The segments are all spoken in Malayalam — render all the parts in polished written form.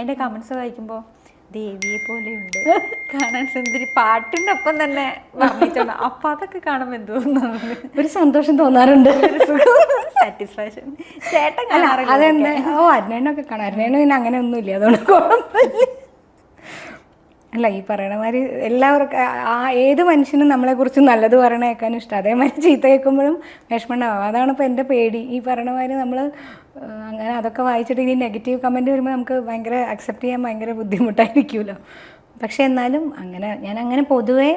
എൻ്റെ കമൻസ് വായിക്കുമ്പോൾ ദേവിയെ പോലെയുണ്ട്, കാണാൻ സുന്ദരി, പാട്ടിൻ്റെ ഒപ്പം തന്നെ വർണ്ണിച്ചോണ്ട്. അപ്പം അതൊക്കെ കാണുമ്പോൾ എന്ത് തോന്നുന്നു? ഒരു സന്തോഷം തോന്നാറുണ്ട്, സാറ്റിസ്ഫാക്ഷൻ. ചേട്ടൻ കാണാറില്ല? അതെന്താ? അരുണേനൊക്കെ കാണാം. അരുണേനും പിന്നെ അങ്ങനെ ഒന്നുമില്ല, അതുകൊണ്ട് കുഴപ്പമില്ല. അല്ല, ഈ പറയണ മാതിരി എല്ലാവർക്കും ഏത് മനുഷ്യനും നമ്മളെക്കുറിച്ച് നല്ലത് പറയണ കേൾക്കാനും ഇഷ്ടം, അതേമാതിരി ചീത്ത കേൾക്കുമ്പോഴും വിഷമമുണ്ടാവും. അതാണ് ഇപ്പോൾ എൻ്റെ പേടി. ഈ പറയണ മാതിരി നമ്മൾ അങ്ങനെ അതൊക്കെ വായിച്ചിട്ട് ഇനി നെഗറ്റീവ് കമൻറ്റ് വരുമ്പോൾ നമുക്ക് ഭയങ്കര അക്സെപ്റ്റ് ചെയ്യാൻ ഭയങ്കര ബുദ്ധിമുട്ടായിരിക്കുമല്ലോ. പക്ഷേ എന്നാലും ഞാൻ അങ്ങനെ പൊതുവേ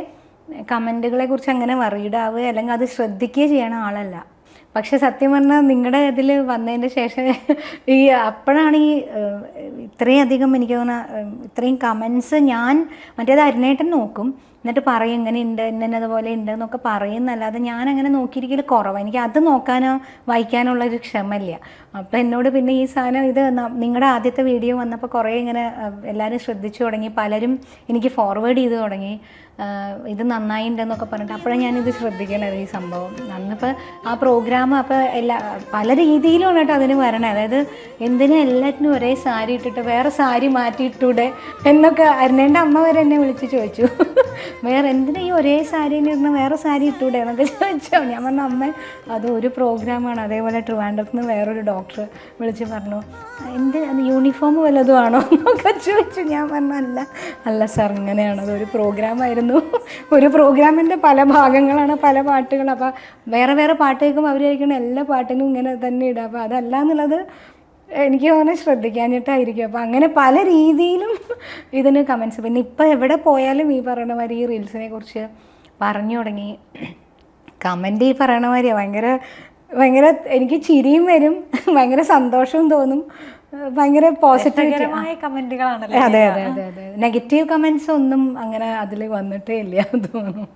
കമൻറ്റുകളെ കുറിച്ച് അങ്ങനെ വറീഡാവുക അല്ലെങ്കിൽ അത് ശ്രദ്ധിക്കുകയോ ചെയ്യണ ആളല്ല. പക്ഷെ സത്യം പറഞ്ഞാൽ നിങ്ങളുടെ ഇതിൽ വന്നതിൻ്റെ ശേഷം അപ്പോഴാണ് ഇത്രയധികം എനിക്ക് തോന്നുന്ന ഇത്രയും കമൻസ്. ഞാൻ മറ്റേത് അരുണേട്ടൻ നോക്കും, എന്നിട്ട് പറയും ഇങ്ങനെ ഉണ്ട്, ഇന്നതുപോലെ ഉണ്ട് എന്നൊക്കെ പറയുന്നല്ലാതെ ഞാനങ്ങനെ നോക്കിയിരിക്കൽ കുറവാണ്. എനിക്ക് അത് നോക്കാനോ വായിക്കാനുള്ളൊരു ക്ഷമയില്ല. അപ്പോൾ എന്നോട് പിന്നെ ഈ സാധനം ഇത് നിങ്ങളുടെ ആദ്യത്തെ വീഡിയോ വന്നപ്പോൾ കുറേ ഇങ്ങനെ എല്ലാവരും ശ്രദ്ധിച്ചു തുടങ്ങി, പലരും എനിക്ക് ഫോർവേഡ് ചെയ്ത് തുടങ്ങി, ഇത് നന്നായിട്ടുണ്ടെന്നൊക്കെ പറഞ്ഞിട്ട്. അപ്പോഴാണ് ഞാനിത് ശ്രദ്ധിക്കണത്, ഈ സംഭവം. അന്നിപ്പോൾ ആ പ്രോഗ്രാം അപ്പോൾ പല രീതിയിലാണ് കേട്ടോ അതിന് വരണേ. അതായത് എന്തിനും എല്ലാറ്റിനും ഒരേ സാരി ഇട്ടിട്ട് വേറെ സാരി മാറ്റിയിട്ടൂടെ എന്നൊക്കെ അരുണേൻ്റെ അമ്മ വരെ എന്നെ വിളിച്ച് ചോദിച്ചു. വേറെ എന്തിനാ ഈ ഒരേ സാരീനെ ഇടുന്ന, വേറെ സാരി ഇട്ടൂടെ എന്നൊക്കെ ചോദിച്ചോ. ഞാൻ പറഞ്ഞു അമ്മ അത് ഒരു പ്രോഗ്രാമാണ്. അതേപോലെ ട്രിവാൻഡ്രത്ത് നിന്ന് വേറൊരു ഡോക്ടർ വിളിച്ച് പറഞ്ഞു എന്ത് യൂണിഫോം വല്ലതും ആണോ എന്നൊക്കെ ചോദിച്ചു. ഞാൻ പറഞ്ഞു അല്ല സാർ, ഇങ്ങനെയാണ്, അതൊരു പ്രോഗ്രാമായിരുന്നു. ഒരു പ്രോഗ്രാമിൻ്റെ പല ഭാഗങ്ങളാണ്, പല പാട്ടുകൾ. അപ്പോൾ വേറെ വേറെ പാട്ട് കേൾക്കുമ്പോൾ അവർ കഴിക്കുന്ന എല്ലാ പാട്ടിനും ഇങ്ങനെ തന്നെ ഇടുക. അപ്പോൾ അതല്ല എന്നുള്ളത് എനിക്ക് തോന്നുന്നു ശ്രദ്ധിക്കാഞ്ഞിട്ടായിരിക്കും. അപ്പോൾ അങ്ങനെ പല രീതിയിലും ഇതിന് കമൻസ്. പിന്നെ ഇപ്പോൾ എവിടെ പോയാലും ഈ പറയണ മാതിരി ഈ റീൽസിനെ കുറിച്ച് പറഞ്ഞു തുടങ്ങി. കമൻറ്റ് ഈ പറയണ മാതിരിയാണ് ഭയങ്കര എനിക്ക് ചിരിയും വരും, ഭയങ്കര സന്തോഷവും തോന്നും, ഭയങ്കര പോസിറ്റീവായ കമൻറ്റുകളാണല്ലോ. അതെ. നെഗറ്റീവ് കമൻസ് ഒന്നും അങ്ങനെ അതിൽ വന്നിട്ടേ ഇല്ല തോന്നുന്നു.